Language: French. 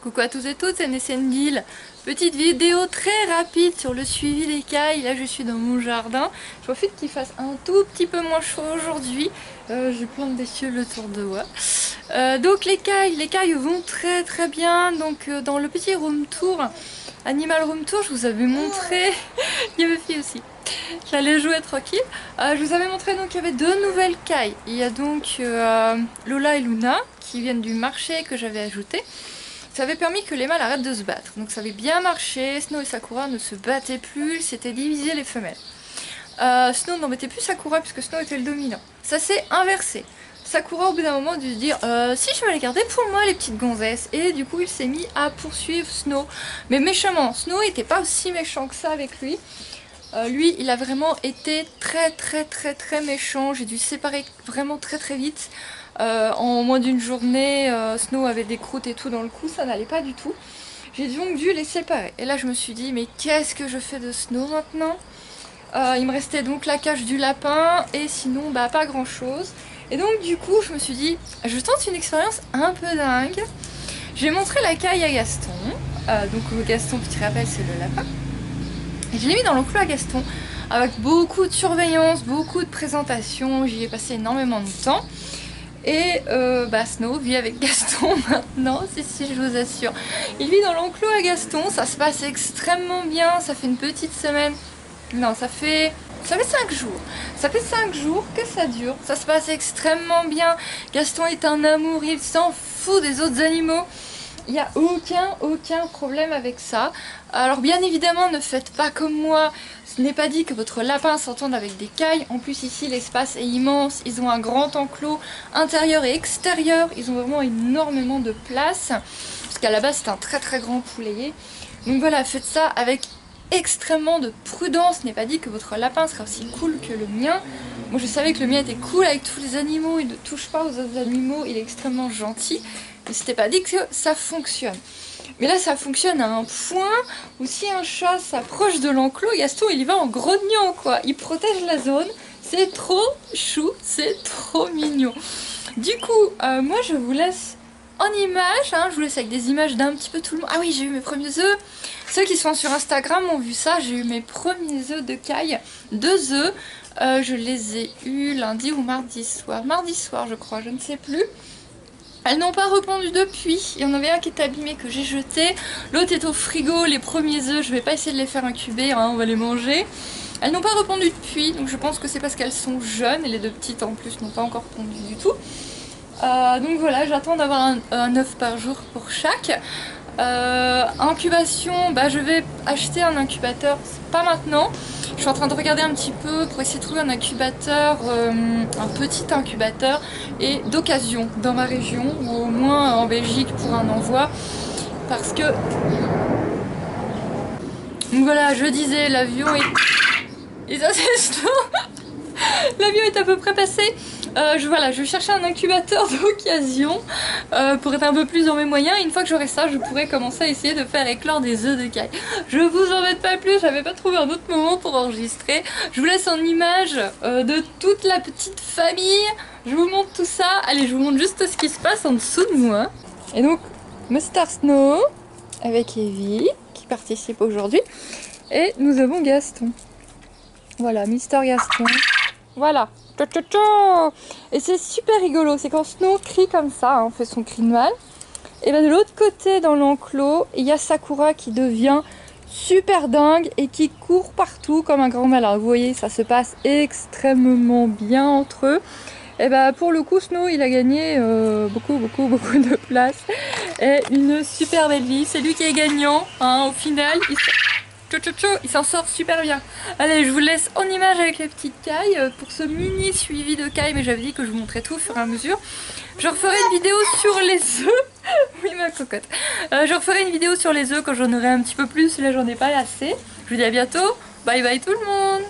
Coucou à tous et toutes, c'est Nessendil. Petite vidéo très rapide sur le suivi des cailles. Là je suis dans mon jardin. Je profite qu'il fasse un tout petit peu moins chaud aujourd'hui. Je plante des fioles autour de moi. Donc les cailles vont très bien. Donc dans le petit room tour, Animal Room Tour, je vous avais montré. Il y a ma fille aussi. J'allais jouer tranquille. Je vous avais montré donc qu'il y avait deux nouvelles cailles. Il y a donc Lola et Luna qui viennent du marché que j'avais ajouté. Ça avait permis que les mâles arrêtent de se battre. Donc ça avait bien marché. Snow et Sakura ne se battaient plus, ils s'étaient divisés les femelles. Snow n'embêtait plus Sakura puisque Snow était le dominant. Ça s'est inversé. Sakura au bout d'un moment dû se dire si je vais les garder pour moi les petites gonzesses, et du coup il s'est mis à poursuivre Snow, mais méchamment. Snow n'était pas aussi méchant que ça avec lui. Lui il a vraiment été très méchant. J'ai dû séparer vraiment très vite. En moins d'une journée, Snow avait des croûtes et tout dans le cou, ça n'allait pas du tout. J'ai donc dû les séparer. Et là je me suis dit mais qu'est-ce que je fais de Snow maintenant? Il me restait donc la cage du lapin et sinon bah pas grand chose. Et donc du coup je me suis dit je tente une expérience un peu dingue. J'ai montré la caille à Gaston. Donc Gaston, petit rappel, c'est le lapin. Et je l'ai mis dans l'enclos à Gaston avec beaucoup de surveillance, beaucoup de présentation. J'y ai passé énormément de temps. Et Snow vit avec Gaston maintenant, si je vous assure. Il vit dans l'enclos à Gaston, ça se passe extrêmement bien, ça fait une petite semaine. Non, ça fait 5 jours. Ça fait 5 jours que ça dure, ça se passe extrêmement bien. Gaston est un amour, il s'en fout des autres animaux. Il n'y a aucun problème avec ça. Alors bien évidemment, ne faites pas comme moi. Ce n'est pas dit que votre lapin s'entende avec des cailles. En plus ici l'espace est immense. Ils ont un grand enclos intérieur et extérieur. Ils ont vraiment énormément de place. Parce qu'à la base c'est un très grand poulailler. Donc voilà, faites ça avec extrêmement de prudence. Ce n'est pas dit que votre lapin sera aussi cool que le mien. Moi je savais que le mien était cool avec tous les animaux. Il ne touche pas aux autres animaux. Il est extrêmement gentil. Mais c'était pas dit que ça fonctionne. Mais là ça fonctionne à un point où si un chat s'approche de l'enclos, Gaston il y va en grognant quoi. Il protège la zone. C'est trop chou, c'est trop mignon. Du coup, moi je vous laisse en images. Je vous laisse avec des images d'un petit peu tout le monde. Ah oui, j'ai eu mes premiers œufs. Ceux qui sont sur Instagram ont vu ça. J'ai eu mes premiers œufs de caille. 2 œufs. Je les ai eus lundi ou mardi soir. Mardi soir je crois, je ne sais plus. Elles n'ont pas répondu depuis. Il y en avait un qui était abîmé que j'ai jeté. L'autre est au frigo. Les premiers œufs, je vais pas essayer de les faire incuber, on va les manger. Elles n'ont pas répondu depuis, donc je pense que c'est parce qu'elles sont jeunes. Et les deux petites en plus n'ont pas encore pondu du tout. Donc voilà, j'attends d'avoir un œuf par jour pour chaque. Incubation, je vais acheter un incubateur, pas maintenant. Je suis en train de regarder un petit peu pour essayer de trouver un incubateur, un petit incubateur et d'occasion dans ma région ou au moins en Belgique pour un envoi, parce que donc voilà, je disais l'avion est l'avion est à peu près passé. Je vais chercher un incubateur d'occasion pour être un peu plus dans mes moyens. Et une fois que j'aurai ça, je pourrai commencer à essayer de faire éclore des œufs de caille. Je vous embête pas plus, j'avais pas trouvé un autre moment pour enregistrer. Je vous laisse en image de toute la petite famille. Je vous montre tout ça. Allez, je vous montre juste ce qui se passe en dessous de moi. Et donc, Mr. Snow avec Evie qui participe aujourd'hui. Et nous avons Gaston. Voilà, Mister Gaston. Voilà. Et c'est super rigolo, c'est quand Snow crie comme ça, fait son cri de mâle. Et de l'autre côté dans l'enclos, il y a Sakura qui devient super dingue et qui court partout comme un grand malin. Vous voyez, ça se passe extrêmement bien entre eux. Et pour le coup, Snow il a gagné beaucoup de place et une super belle vie. C'est lui qui est gagnant, au final. Il s'en sort super bien. Allez, je vous laisse en image avec les petites cailles pour ce mini suivi de cailles, mais j'avais dit que je vous montrais tout au fur et à mesure. Je referai une vidéo sur les œufs. Oui, ma cocotte. Je referai une vidéo sur les œufs quand j'en aurai un petit peu plus. Là, j'en ai pas assez. Je vous dis à bientôt. Bye bye tout le monde.